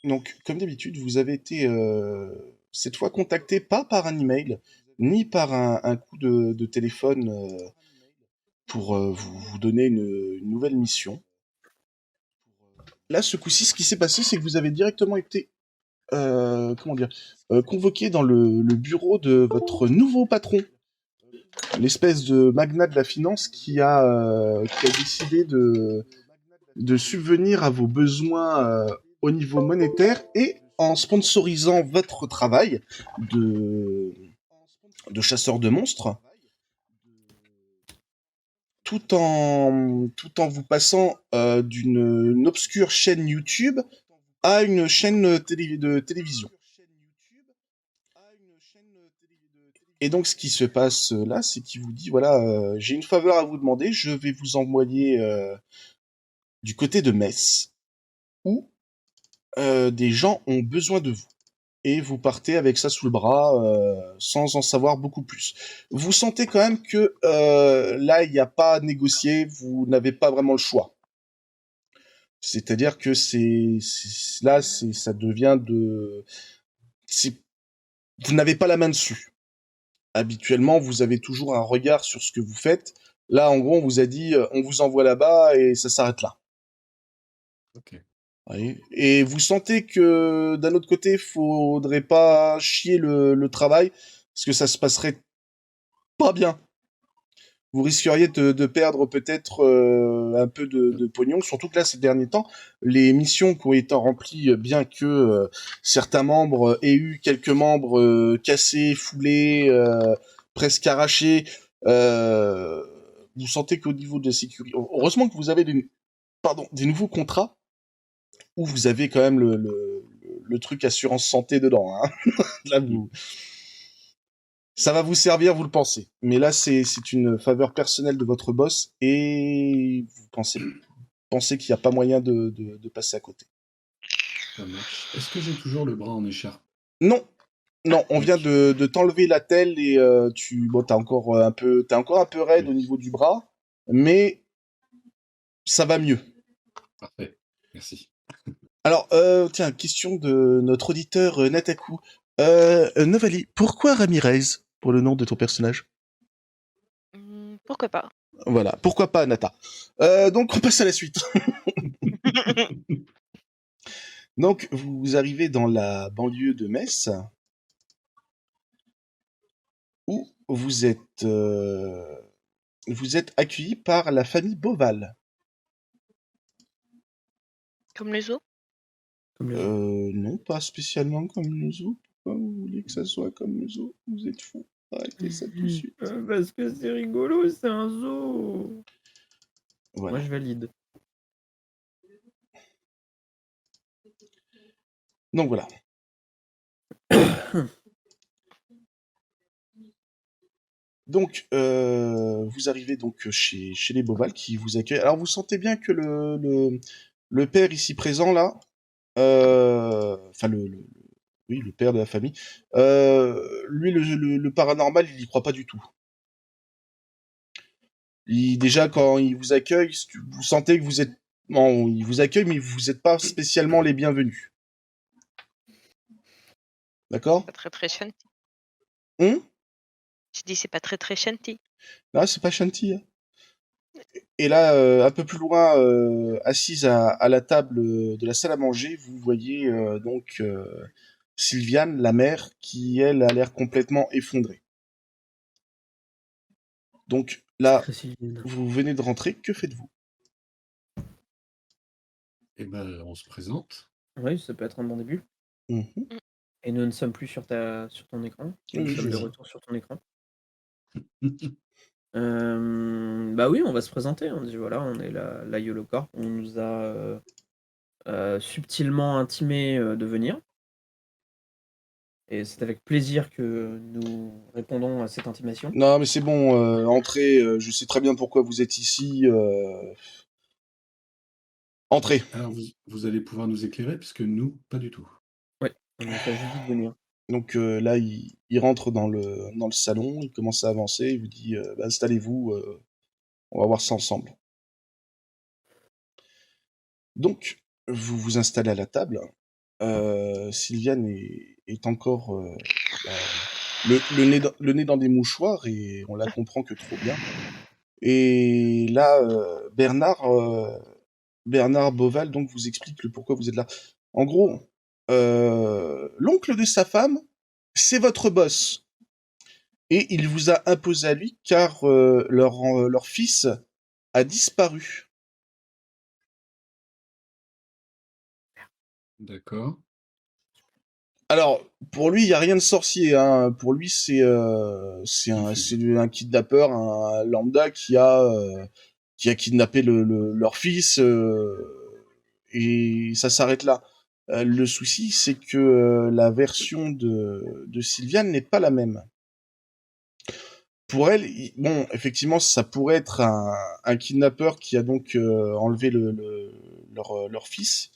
Donc, comme d'habitude, vous avez été cette fois contacté pas par un email, ni par un coup de téléphone pour vous donner une nouvelle mission. Là, ce coup-ci, ce qui s'est passé, c'est que vous avez directement été, comment dire, convoqué dans le bureau de votre nouveau patron, l'espèce de magnat de la finance qui a décidé de subvenir à vos besoins au niveau monétaire et en sponsorisant votre travail de, de chasseur de monstres, tout en vous passant d'une obscure chaîne YouTube à une chaîne de télévision. Et donc, ce qui se passe là, c'est qu'il vous dit, voilà, j'ai une faveur à vous demander, je vais vous envoyer du côté de Metz, où des gens ont besoin de vous. Et vous partez avec ça sous le bras, sans en savoir beaucoup plus. Vous sentez quand même que là, il n'y a pas à négocier, vous n'avez pas vraiment le choix. C'est-à-dire que ça devient vous n'avez pas la main dessus. Habituellement, vous avez toujours un regard sur ce que vous faites. Là, en gros, on vous a dit, on vous envoie là-bas et ça s'arrête là. Ok. Oui. Et vous sentez que d'un autre côté, faudrait pas chier le travail, parce que ça se passerait pas bien. Vous risqueriez de perdre peut-être un peu de pognon, surtout que là, ces derniers temps, les missions qui ont été remplies, bien que certains membres aient eu quelques membres cassés, foulés, presque arrachés, vous sentez qu'au niveau de la sécurité, heureusement que vous avez des nouveaux contrats où vous avez quand même le truc assurance santé dedans. Hein. Là, ça va vous servir, vous le pensez. Mais là, c'est une faveur personnelle de votre boss et vous pensez qu'il n'y a pas moyen de passer à côté. Ça marche. Est-ce que j'ai toujours le bras en écharpe? Non, non, on vient Ok. de t'enlever la telle et t'es encore un peu raide au Oui. niveau du bras, mais ça va mieux. Parfait. Merci. Alors, tiens, question de notre auditeur Nataku. Novali, pourquoi Ramirez pour le nom de ton personnage? Pourquoi pas? Voilà, pourquoi pas Nata. Donc on passe à la suite. Donc vous arrivez dans la banlieue de Metz, où vous êtes accueilli par la famille Boval. Comme les os? Comme les autres. Non, pas spécialement comme nous autres. Pourquoi vous voulez que ça soit comme nous autres? Vous êtes fous. Arrêtez ça tout de suite. Parce que c'est rigolo, c'est un zoo. Voilà. Moi, je valide. Donc voilà. Donc vous arrivez donc chez les Boval qui vous accueillent. Alors vous sentez bien que le père ici présent là, enfin oui, le père de la famille, lui le paranormal il y croit pas du tout. Déjà quand il vous accueille, vous sentez que vous êtes, non, il vous accueille mais vous n'êtes pas spécialement les bienvenus. D'accord? Pas très très chanty. Hum? Je dis c'est pas très très chanty. Ah, c'est pas Shanti. Hein. Et là, un peu plus loin, assise à la table de la salle à manger, vous voyez donc Sylviane, la mère, qui elle a l'air complètement effondrée. Donc là, Très Sylviane. vous venez de rentrer, que faites-vous? Eh ben, on se présente. Oui, ça peut être un bon début. Mhm. Et nous ne sommes plus sur ton écran. Nous Oui, sommes je de vois. retour sur ton écran. Bah oui, on va se présenter. On dit voilà, on est la YOLO Corp. On nous a subtilement intimé de venir. Et c'est avec plaisir que nous répondons à cette intimation. Non, mais c'est bon, entrez, je sais très bien pourquoi vous êtes ici. Entrez. Alors, vous allez pouvoir nous éclairer, puisque nous, pas du tout. Ouais, on nous a juste dit de venir. Donc là, il rentre dans le salon, il commence à avancer, il vous dit bah, installez-vous, on va voir ça ensemble. Donc, vous vous installez à la table. Sylviane est encore le nez dans des mouchoirs et on la comprend que trop bien. Et là, Bernard Boval donc vous explique le pourquoi vous êtes là. En gros, l'oncle de sa femme, c'est votre boss. Et il vous a imposé à lui car leur fils a disparu. D'accord. Alors, pour lui, il n'y a rien de sorcier. Hein. Pour lui, c'est un kidnappeur, un lambda qui a kidnappé leur fils et ça s'arrête là. Le souci, c'est que la version de Sylviane n'est pas la même. Pour elle, bon, effectivement, ça pourrait être un kidnappeur qui a donc enlevé leur fils,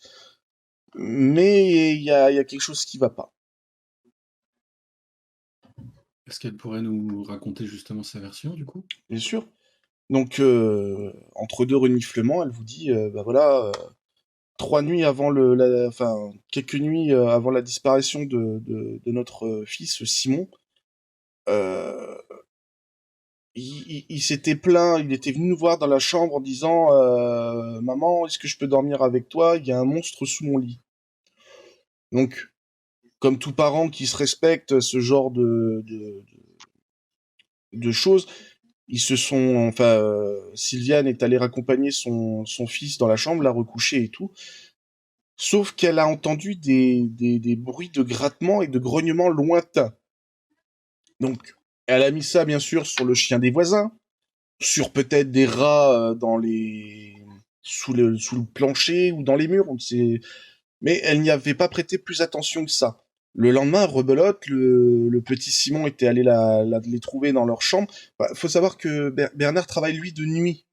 mais il y a quelque chose qui va pas. Est-ce qu'elle pourrait nous raconter justement sa version, du coup? Bien sûr. Donc, entre deux reniflements, elle vous dit, bah voilà, 3 nuits avant enfin, quelques nuits avant la disparition de notre fils Simon, euh, il s'était plaint, il était venu nous voir dans la chambre en disant Maman, est-ce que je peux dormir avec toi? Il y a un monstre sous mon lit. Donc, comme tout parent qui se respecte, ce genre de choses, ils se sont, enfin, Sylviane est allée raccompagner son fils dans la chambre, l'a recouché et tout. Sauf qu'elle a entendu des bruits de grattement et de grognement lointains. Donc, elle a mis ça, bien sûr, sur le chien des voisins, sur peut-être des rats sous le plancher ou dans les murs, on ne sait. Mais elle n'y avait pas prêté plus attention que ça. Le lendemain, rebelote, le petit Simon était allé les trouver dans leur chambre. Bah, faut savoir que Bernard travaille, lui, de nuit.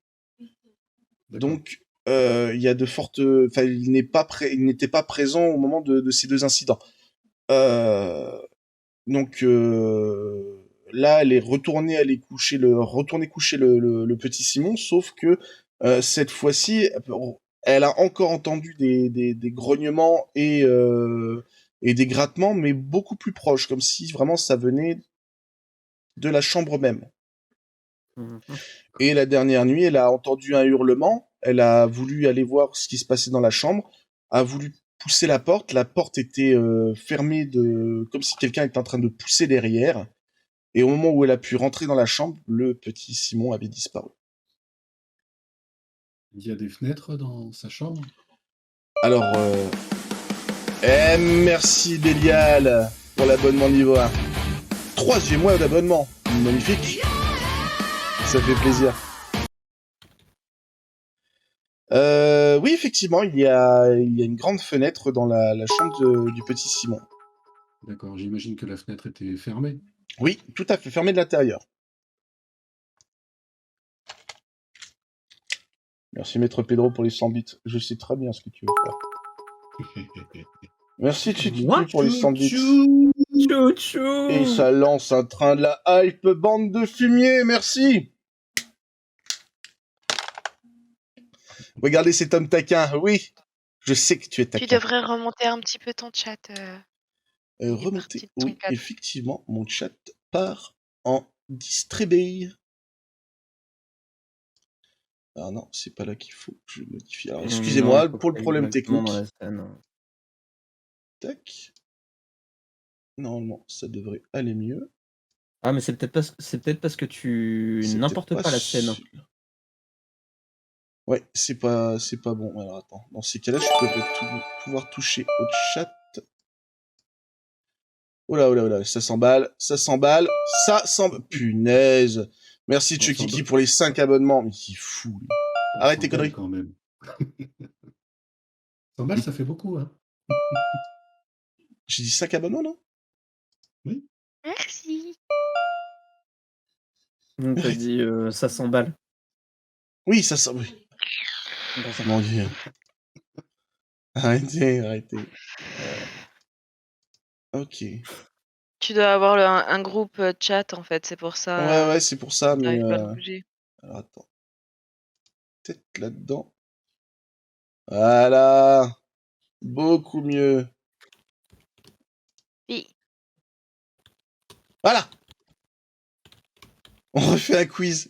D'accord. Donc, il y a de fortes... Enfin, il n'était pas présent au moment de ces deux incidents. Donc, là, elle est retournée retourner coucher le petit Simon, sauf que cette fois-ci, elle a encore entendu des grognements et des grattements, mais beaucoup plus proches, comme si vraiment ça venait de la chambre même. Mhm. Et la dernière nuit, elle a entendu un hurlement, elle a voulu aller voir ce qui se passait dans la chambre, a voulu pousser la porte était fermée comme si quelqu'un était en train de pousser derrière, et au moment où elle a pu rentrer dans la chambre, le petit Simon avait disparu. Il y a des fenêtres dans sa chambre? Alors, merci Bélial pour l'abonnement niveau 1. 3e mois d'abonnement, magnifique, ça fait plaisir. Oui, effectivement, il y a une grande fenêtre dans la chambre du petit Simon. D'accord, j'imagine que la fenêtre était fermée. Oui, tout à fait, fermée de l'intérieur. Merci Maître Pedro pour les 100 bits. Je sais très bien ce que tu veux faire. Merci Chiquitou pour les 100 bits. Chouchou. Et ça lance un train de la hype, bande de fumier, merci. Regardez cet homme taquin, oui. Je sais que tu es taquin. Tu devrais remonter un petit peu ton chat. Il est parti Remonter, de ton oui, cadre. effectivement, mon chat part en distribé. Ah non, c'est pas là qu'il faut que je modifie. Alors, excusez-moi Non, pour le problème directement technique. dans la scène. Tac. Normalement, ça devrait aller mieux. Ah, mais c'est peut-être parce que tu C'est n'importes peut-être pas la scène. Ouais, c'est pas bon. Alors attends, dans ces cas-là, je devrais pouvoir toucher au chat. Oh là, ça s'emballe, ça s'emballe, ça s'emballe. Punaise. Merci On Chucky s'emballe. pour les 5 abonnements. Mais il est fou, lui. On Arrête tes s'emballe conneries. quand même. 100 balles, ça fait beaucoup, hein? J'ai dit 5 abonnements, non? Oui. Merci. T'as dit ça s'emballe. Oui, ça s'emballe. Mon Dieu. Arrêtez. Ok. Tu dois avoir un groupe chat en fait, c'est pour ça. Ouais, c'est pour ça, mais... T'arrives pas à le bouger. Alors attends. Peut-être là-dedans. Voilà. Beaucoup mieux. Voilà. On refait un quiz.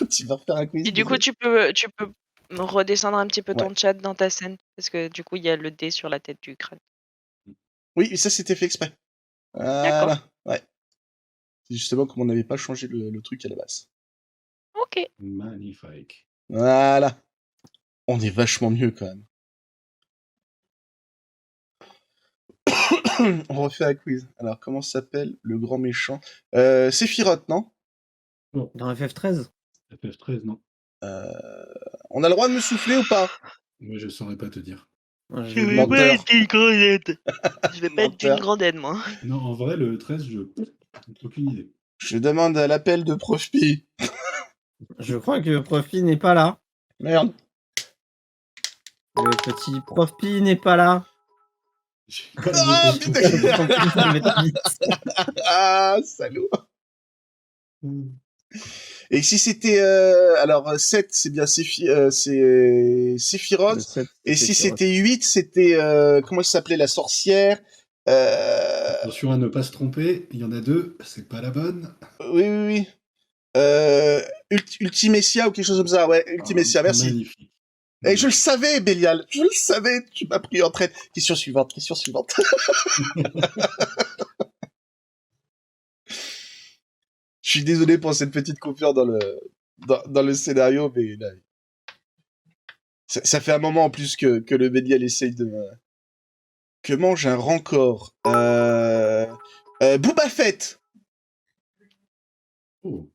Tu vas refaire un quiz, Et du coup, Bélial? tu peux me redescendre un petit peu Ouais. ton chat dans ta scène, parce que du coup, il y a le dé sur la tête du crâne. Oui, ça c'était fait exprès. D'accord. Voilà. Ouais. C'est justement comme on n'avait pas changé le truc à la base. Ok. Magnifique. Voilà. On est vachement mieux quand même. On refait un quiz. Alors, comment s'appelle le grand méchant Sephiroth, non? Bon, Dans FF13? FF13, non. On a le droit de me souffler ou pas? Moi, je saurais pas te dire. Ouais, Je j'ai vais oublié. pas Menteur. être une grande aide. Je vais pas être d'une Menteur. grande aide, moi. Non, en vrai, le 13, aucune idée. Je demande à l'appel de Profpi. Je crois que Profi n'est pas là. Merde. Le petit Profi n'est pas là. J'ai pas la Ah, réponse tout de suite. putain. En plus, ça va être vite. Ah, salaud. Et si c'était... alors, 7, c'est bien c'est Le Sephiroth. 7, Et c'est si Sephiroth. c'était 8, c'était... comment elle s'appelait, la sorcière Attention à ne pas se tromper, il y en a deux, c'est pas la bonne. Oui, oui, oui. Ultimessia ou quelque chose comme ça, ouais, Ultimessia, merci. Magnifique. Et je le savais, Bélial, je le savais, tu m'as pris en traite. Question suivante. Je suis désolé pour cette petite coupure dans le scénario, mais là, ça fait un moment en plus que le Bélial essaye de me... Que mange un rancor Boba Fett. Oh.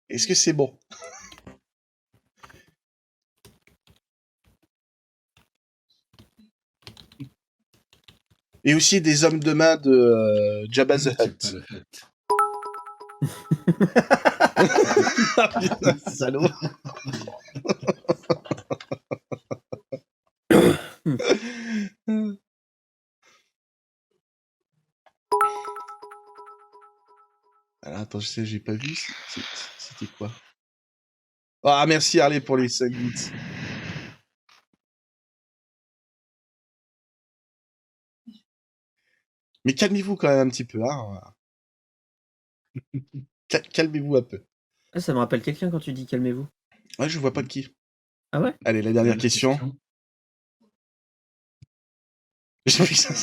Est-ce que c'est bon? Et aussi des hommes de main de Jabba the C'est pas Hutt. le fait. Ah putain, salaud. Alors attends, je sais, j'ai pas vu. C'était quoi? Ah, merci Harley pour les 5 bits. Mais calmez-vous quand même un petit peu, hein. Calmez-vous un peu. Ah, ça me rappelle quelqu'un quand tu dis calmez-vous. Ouais, je vois pas de qui. Ah ouais? Allez, la dernière question. J'ai vu ça.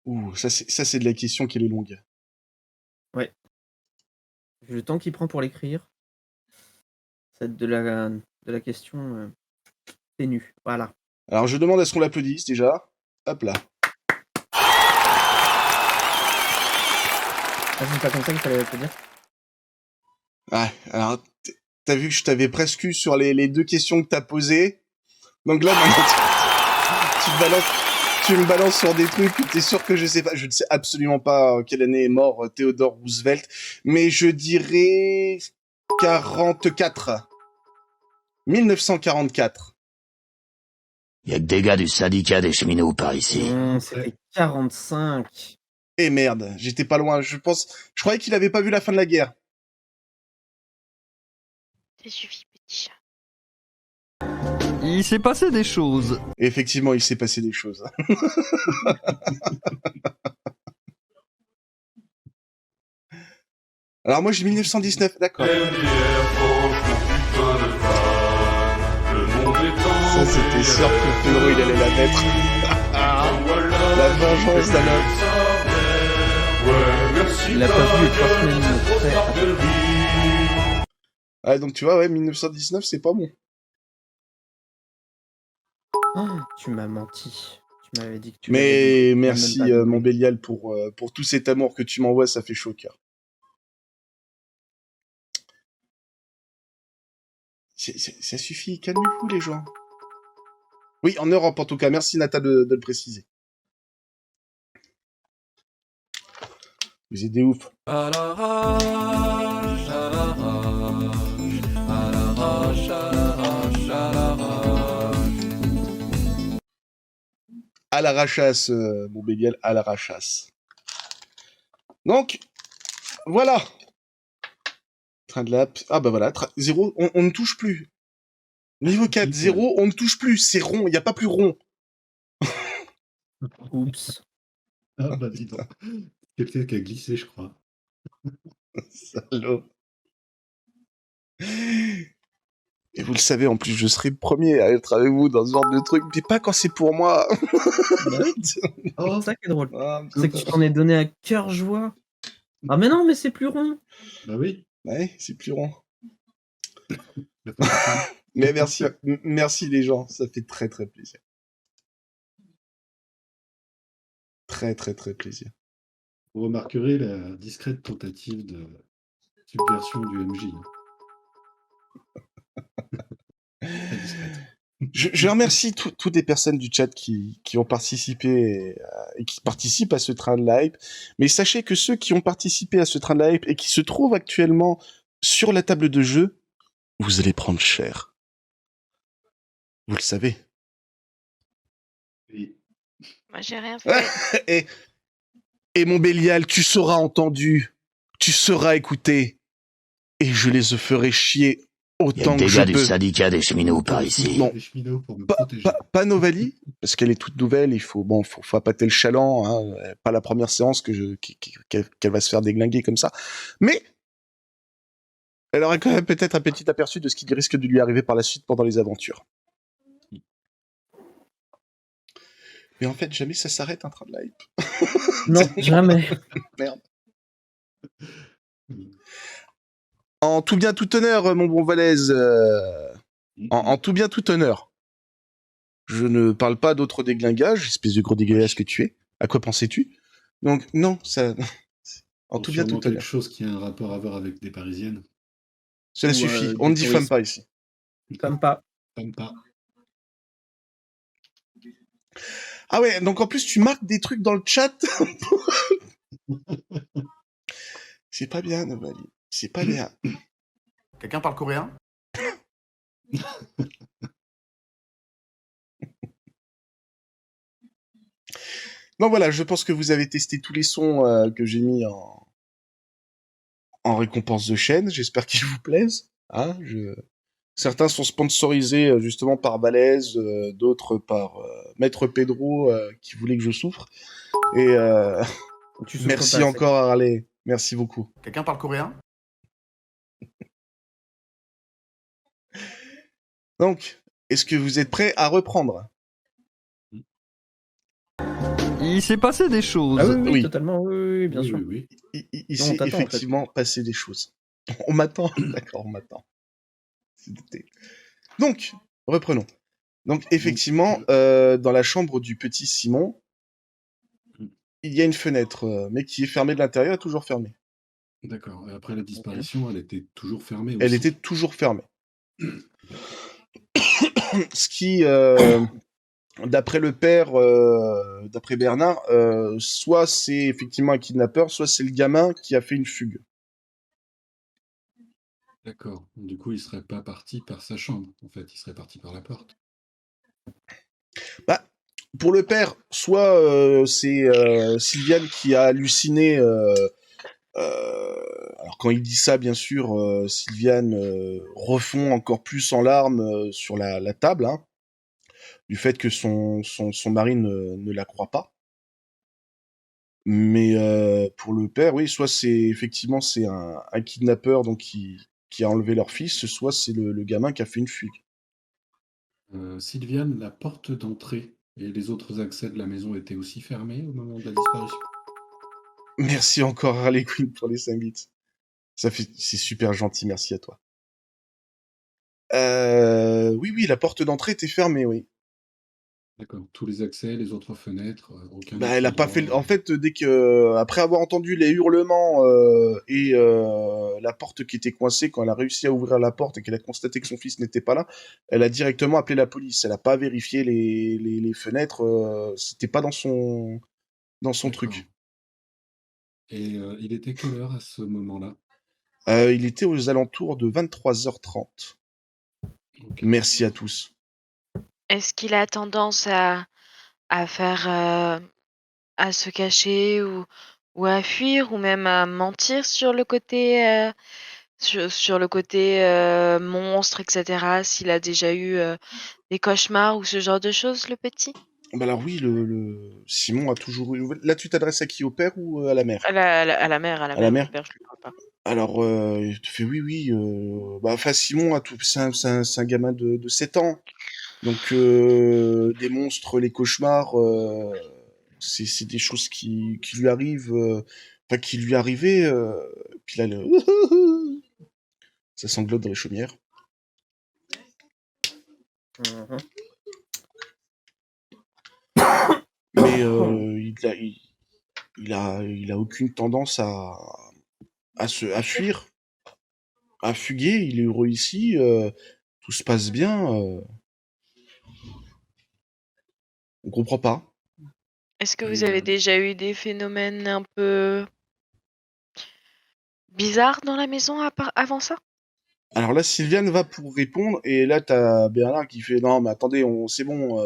Ouh, ça c'est de la question qui est longue. Ouais. Vu le temps qu'il prend pour l'écrire, c'est de la question ténue. Voilà. Alors je demande à ce qu'on l'applaudisse déjà. Hop là. Ah, c'est pas comme ça qu'il fallait applaudir? Ouais, alors t'as vu que je t'avais presque eu sur les 2 questions que t'as posées. Donc là, maintenant, tu me balances sur des trucs, t'es sûr que je sais pas, je ne sais absolument pas quelle année est mort Theodore Roosevelt, mais je dirais 44. 1944. Il y a que des gars du syndicat des cheminots par ici. C'était 45. Et merde, j'étais pas loin, je croyais qu'il avait pas vu la fin de la guerre. Ça suffit, petit chat. Il s'est passé des choses. Et effectivement, il s'est passé des choses. Alors moi j'ai 1919, d'accord. Ça c'était sûr que le Pedro il allait la mettre. La vengeance d'un homme. Il a pas vu 3 semaines après. Ah donc tu vois, ouais, 1919 c'est pas bon. Oh, tu m'as menti. Tu m'avais dit que tu Mais merci mon Bélial pour tout cet amour que tu m'envoies, ça fait chaud au cœur. Ça suffit, calmez-vous les gens. Oui, en Europe en tout cas, merci Nata de le préciser. Vous êtes des oufs. À la rage, à la rage, à la rage, à la rage, à la rage. À la rachasse, mon Bélial, à la rachasse. Donc, voilà. Train de l'app. Ah bah voilà, 0, on ne touche plus. Niveau 4, 0, on ne touche plus. C'est rond, il n'y a pas plus rond. Oups. Ah bah dis donc. Quelqu'un qui a glissé, je crois. Salaud. Et vous le savez, en plus, je serai le premier à être avec vous dans ce genre de truc, mais pas quand c'est pour moi. Bah oui. Oh, C'est ça qui est drôle. Ah, C'est que tu t'en es donné à cœur joie. Ah mais non, mais c'est plus rond. bah oui. ouais, c'est plus rond. La fois prochaine. Mais merci les gens, ça fait très très plaisir. Très très très plaisir. Vous remarquerez la discrète tentative de subversion du MJ. Très discrète. Je remercie toutes les personnes du chat qui ont participé et qui participent à ce train de la hype. Mais sachez que ceux qui ont participé à ce train de la hype et qui se trouvent actuellement sur la table de jeu, vous allez prendre cher. Vous le savez. Oui. Moi, j'ai rien fait. Et mon Bélial, tu seras entendu, tu seras écouté, et je les ferai chier Y a autant que que des je gars du peux. syndicat des cheminots par ici. Non. Les cheminots pour me protéger. Pas Novali, parce qu'elle est toute nouvelle, il faut appâter le chaland, hein, pas la première séance qu'elle va se faire déglinguer comme ça. Mais elle aurait quand même peut-être un petit aperçu de ce qui risque de lui arriver par la suite pendant les aventures. Mais en fait, jamais ça s'arrête un train de la hype. Non, jamais. Merde. En tout bien tout honneur, mon bon Valaise, en tout bien tout honneur. Je ne parle pas d'autres déglingages, espèce de gros dégueulasse que tu es. À quoi pensais-tu? Donc, non, ça... En tout bien Sûrement tout honneur. quelque chose qui a un rapport à voir avec des Parisiennes. Cela Ou, suffit, on ne des diffame touristes. pas ici. Comme pas. Comme pas. Ah ouais, donc en plus tu marques des trucs dans le chat. C'est pas bien, Novali. C'est pas bien. Quelqu'un parle coréen? Donc voilà, je pense que vous avez testé tous les sons que j'ai mis en récompense de chaîne. J'espère qu'ils vous plaisent. Hein, certains sont sponsorisés justement par Valaise, d'autres par Maître Pedro qui voulait que je souffre. Et Tu souffres merci pas, encore à Harley. Merci beaucoup. Quelqu'un parle coréen? Donc, est-ce que vous êtes prêts à reprendre? Il s'est passé des choses. Ah oui, oui, Oui. totalement, oui, bien sûr. Oui. Il Non, on s'est t'attend, en fait. effectivement passé des choses. On m'attend. D'accord, on m'attend. C'est noté. Donc, reprenons. Donc, effectivement, dans la chambre du petit Simon, il y a une fenêtre, mais qui est fermée de l'intérieur et toujours fermée. D'accord. Et après la disparition, elle était toujours fermée aussi. Elle était toujours fermée. Ce qui, d'après le père, d'après Bernard, soit c'est effectivement un kidnappeur, soit c'est le gamin qui a fait une fugue. D'accord. Du coup, il serait pas parti par sa chambre, en fait. Il serait parti par la porte. Bah, pour le père, soit c'est Sylviane qui a halluciné. Alors quand il dit ça, bien sûr, Sylviane refond encore plus en larmes sur la table, hein, du fait que son mari ne la croit pas. Mais pour le père, oui, soit c'est effectivement c'est un kidnappeur donc qui a enlevé leur fils, soit c'est le gamin qui a fait une fugue. Sylviane, la porte d'entrée et les autres accès de la maison étaient aussi fermés au moment de la disparition. Merci encore Harley Quinn pour les 5 bits. C'est super gentil, merci à toi. Oui, la porte d'entrée était fermée, oui. D'accord. Tous les accès, les autres fenêtres, aucun. Bah, autre elle a pas endroit, fait. En fait, dès que après avoir entendu les hurlements et la porte qui était coincée, quand elle a réussi à ouvrir la porte et qu'elle a constaté que son fils n'était pas là, elle a directement appelé la police. Elle a pas vérifié les fenêtres. C'était pas dans son D'accord. truc. Et il était quelle heure à ce moment-là? Il était aux alentours de 23h30. Ok. Merci à tous. Est-ce qu'il a tendance à faire, à se cacher ou à fuir ou même à mentir sur le côté, sur le côté monstre, etc. S'il a déjà eu des cauchemars ou ce genre de choses, le petit? Bah alors oui, Simon a toujours eu... Là, tu t'adresses à qui, au père ou à la mère? À la À la mère, le mère? père, je lui parle pas. Alors, il te fait oui, oui. Bah, enfin, Simon, c'est un gamin de 7 ans. Donc, des monstres, les cauchemars, c'est des choses qui lui arrivent, enfin, qui lui arrivaient. Puis là, ça sanglote dans les chaumières. Mhm. Mais il a aucune tendance à fuir, à fuguer. Il est heureux ici, tout se passe bien. On comprend pas. Est-ce que vous Et avez déjà eu des phénomènes un peu bizarres dans la maison avant ça? Alors là, Sylviane va pour répondre, et là, t'as Bernard qui fait non, mais attendez, c'est bon,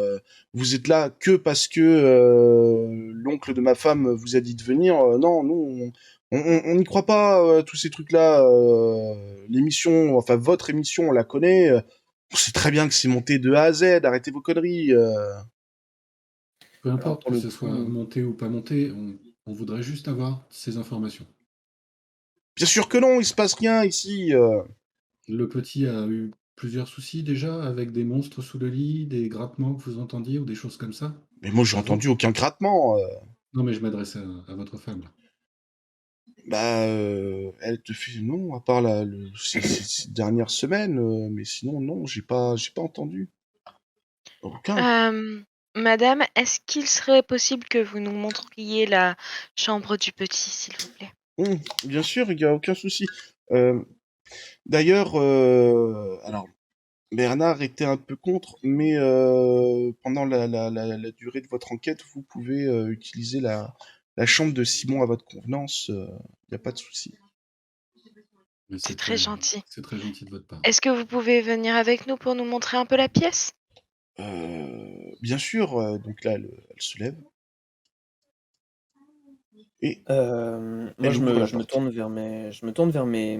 vous êtes là que parce que l'oncle de ma femme vous a dit de venir. Non, nous, on n'y croit pas, tous ces trucs-là. L'émission, enfin votre émission, on la connaît. On sait très bien que c'est monté de A à Z. Arrêtez vos conneries. peu Alors importe pour que le ce soit coup, monté ou pas monté, on voudrait juste avoir ces informations. Bien sûr que non, il se passe rien ici. Le petit a eu plusieurs soucis déjà avec des monstres sous le lit, des grattements que vous entendiez ou des choses comme ça? Mais moi, j'ai Avant? entendu aucun grattement. Non, mais je m'adresse à votre femme là. Bah, elle te fait non, à part ces dernières semaines, mais sinon non, j'ai pas entendu. Aucun. Madame, est-ce qu'il serait possible que vous nous montriez la chambre du petit, s'il vous plaît? Bien sûr, il y a aucun souci. Euh, D'ailleurs, alors Bernard était un peu contre, mais pendant la durée de votre enquête, vous pouvez utiliser la chambre de Simon à votre convenance. Il n'y a pas de souci. Mais C'est très gentil. c'est très gentil de votre part. Est-ce que vous pouvez venir avec nous pour nous montrer un peu la pièce? Bien sûr. Donc là, elle se lève et moi, elle ouvre la je me porte. tourne vers mes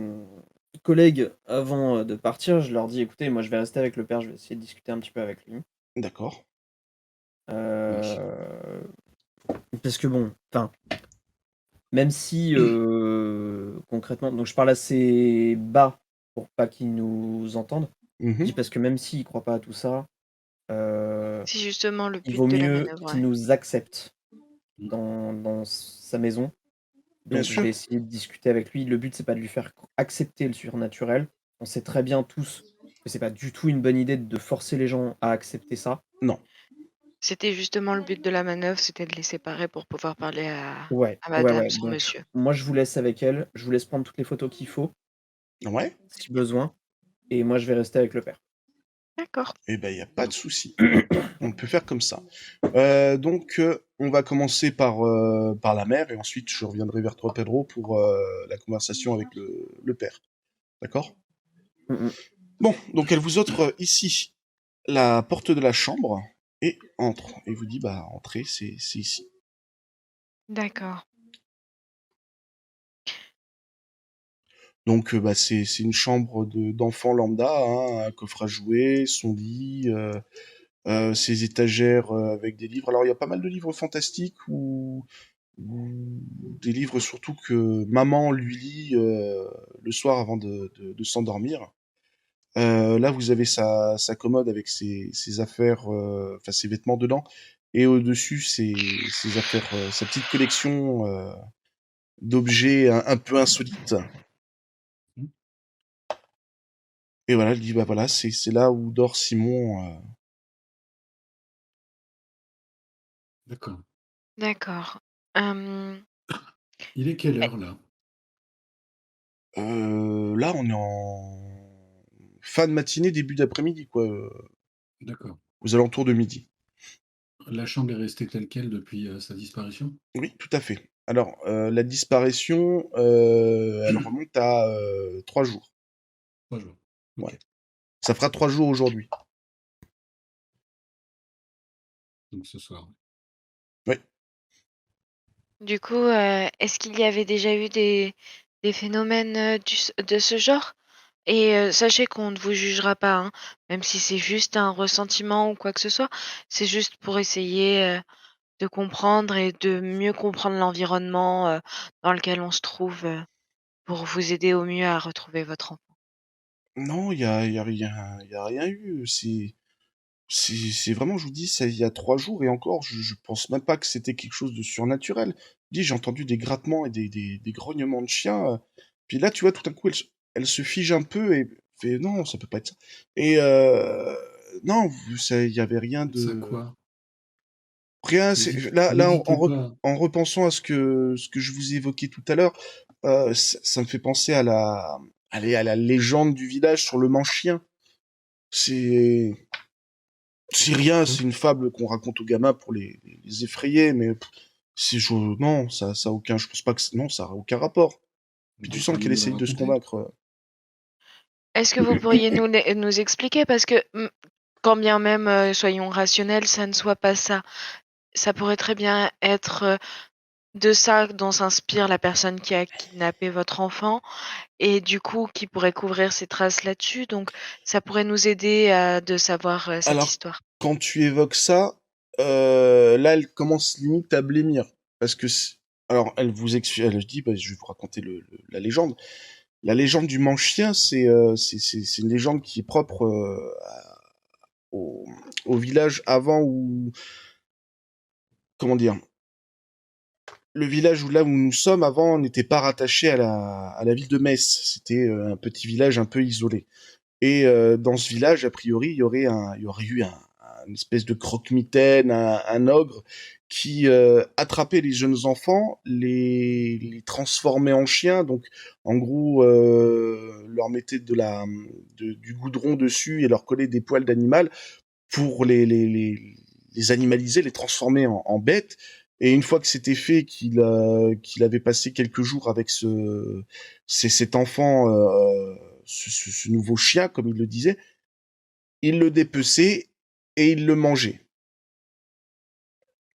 collègues avant de partir. Je leur dis, écoutez, moi, je vais rester avec le père, je vais essayer de discuter un petit peu avec lui. D'accord. Oui. Euh, Parce que bon, enfin, même si concrètement, donc je parle assez bas pour pas qu'ils nous entendent. Je Mhm. dis parce que même s'ils croient pas à tout ça, C'est justement le il but vaut de la mieux manœuvre, qu'il ouais. nous accepte Mm. dans sa maison. Bien Donc je vais sûr. essayer de discuter avec lui. Le but, c'est pas de lui faire accepter le surnaturel. On sait très bien tous que c'est pas du tout une bonne idée de forcer les gens à accepter ça. Non. C'était justement le but de la manœuvre, c'était de les séparer pour pouvoir parler Ouais, à ouais, madame ouais. sans Donc monsieur. moi, je vous laisse avec elle. Je vous laisse prendre toutes les photos qu'il faut, Ouais. si besoin. Et moi, je vais rester avec le père. D'accord. Eh ben, il n'y a pas de Non. souci. On peut faire comme ça. Donc, on va commencer par la mère, et ensuite je reviendrai vers toi, Pedro, pour la conversation avec le père. D'accord? Mm, mm. Bon, donc elle vous offre ici la porte de la chambre, et entre. Et vous dit, bah, entrez, c'est ici. D'accord. Donc, bah, c'est une chambre d'enfant lambda, hein, un coffre à jouets, son lit, ses étagères avec des livres. Alors, il y a pas mal de livres fantastiques ou des livres surtout que maman lui lit le soir avant de s'endormir. Là, vous avez sa commode avec ses affaires, enfin ses vêtements dedans, et au-dessus, ses affaires, sa petite collection d'objets un peu insolites. Mm. Et voilà, elle dit, bah voilà, c'est là où dort Simon. D'accord. D'accord. Hem, Il est quelle eh, heure là? Là, on est en fin de matinée, début d'après-midi, quoi, D'accord. aux alentours de midi. La chambre est restée telle quelle depuis sa disparition? Oui, tout à fait. Alors, la disparition, elle remonte à 3 jours. 3 jours. Ouais. Ok. Ça fera 3 jours aujourd'hui. Donc ce soir. Oui. du coup, est-ce qu'il y avait déjà eu des phénomènes de ce genre. Et sachez qu'on ne vous jugera pas, hein, même si c'est juste un ressentiment ou quoi que ce soit. C'est juste pour essayer de comprendre et de mieux comprendre l'environnement dans lequel on se trouve pour vous aider au mieux à retrouver votre enfant. Non, y a rien eu. C'est vraiment, je vous dis, ça il y a 3 jours et encore, je pense même pas que c'était quelque chose de surnaturel. Je dis, j'ai entendu des grattements et des grognements de chiens. Puis là, tu vois, tout à coup, elle se fige un peu et fait, non, ça peut pas être ça. Et non, il y avait rien Ça de, quoi? rien. Là, N'hésitez pas. en repensant à ce que je vous ai évoqué tout à l'heure, ça me fait penser à à la légende du village sur le manche-chien. C'est C'est rien, Oui, c'est une fable qu'on raconte aux gamins pour les effrayer, mais non, ça a aucun, je pense pas que non, ça a aucun rapport. Puis vous tu sens pourriez qu'elle nous le essaye de se raconter? convaincre. Est-ce que vous pourriez nous expliquer? Parce que quand bien même, soyons rationnels, ça ne soit pas ça. Ça pourrait très bien être de ça dont s'inspire la personne qui a kidnappé votre enfant et du coup qui pourrait couvrir ses traces là-dessus. Donc ça pourrait nous aider de savoir cette Alors, histoire. quand tu évoques ça, là, elle commence limite à blêmir. Parce que, alors, elle dit, bah, je vais vous raconter la légende. La légende du manche-chien, c'est une légende qui est propre au, au village avant où, comment dire, le village où là où nous sommes avant n'était pas rattaché à la ville de Metz. C'était un petit village un peu isolé. Et dans ce village, a priori, il y aurait eu une espèce de croque-mitaine, un ogre qui attrapait les jeunes enfants, les transformait en chiens. Donc, en gros, leur mettait du goudron dessus et leur collait des poils d'animal pour les animaliser, les transformer en bêtes. Et une fois que c'était fait, qu'il avait passé quelques jours avec cet enfant, ce nouveau chien, comme il le disait, il le dépeçait et il le mangeait.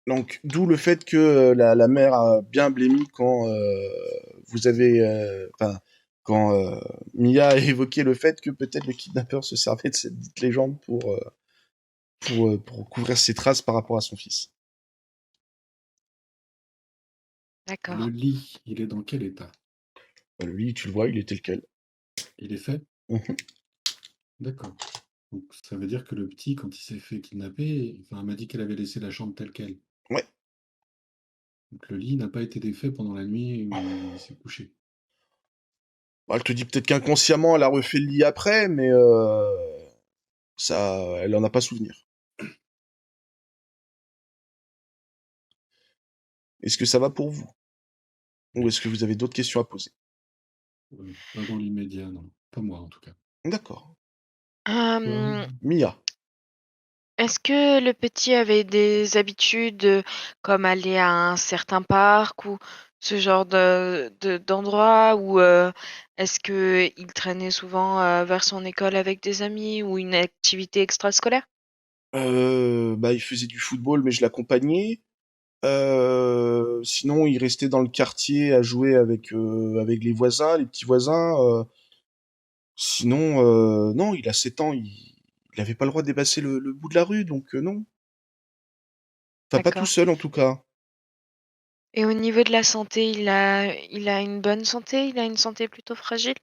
Donc, d'où le fait que la mère a bien blémi quand vous avez, enfin, quand Mia a évoqué le fait que peut-être le kidnappeur se servait de cette dite légende pour couvrir ses traces par rapport à son fils. Le D'accord. lit, il est dans quel état? Lui, tu le vois, il est tel quel. Il est fait? Mhm. D'accord. Donc ça veut dire que le petit, quand il s'est fait kidnapper, enfin, elle m'a dit qu'elle avait laissé la chambre telle quelle. Ouais. Donc le lit n'a pas été défait pendant la nuit où il s'est couché. Bah, elle te dit peut-être qu'inconsciemment, elle a refait le lit après, mais ça, elle en a pas souvenir. Est-ce que ça va pour vous? Ou Oui. est-ce que vous avez d'autres questions à poser? Pas dans l'immédiat, non. Pas moi en tout cas. D'accord. Toi? Mia. Est-ce que le petit avait des habitudes, comme aller à un certain parc ou ce genre d'endroit? Ou, est-ce qu'il traînait souvent, vers son école avec des amis ou une activité extrascolaire? Bah, il faisait du football, mais je l'accompagnais. Sinon, il restait dans le quartier à jouer avec les voisins, les petits voisins. Sinon, non, il a 7 ans, il avait pas le droit de dépasser le bout de la rue, donc non. Enfin, pas tout D'accord. seul en tout cas. Et au niveau de la santé, il a une bonne santé? Il a une santé plutôt fragile?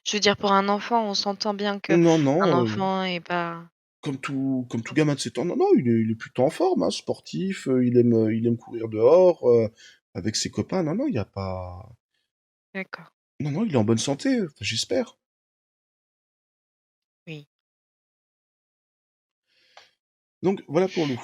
Je veux dire pour un enfant, on s'entend bien qu'un Non, non, enfant est pas comme tout gamin de 7 ans, non, non, il est plutôt en forme, hein, sportif, il aime courir dehors, avec ses copains, non, non, il y a pas... d'accord, Non, non, il est en bonne santé, enfin, j'espère. oui. Donc voilà pour nous.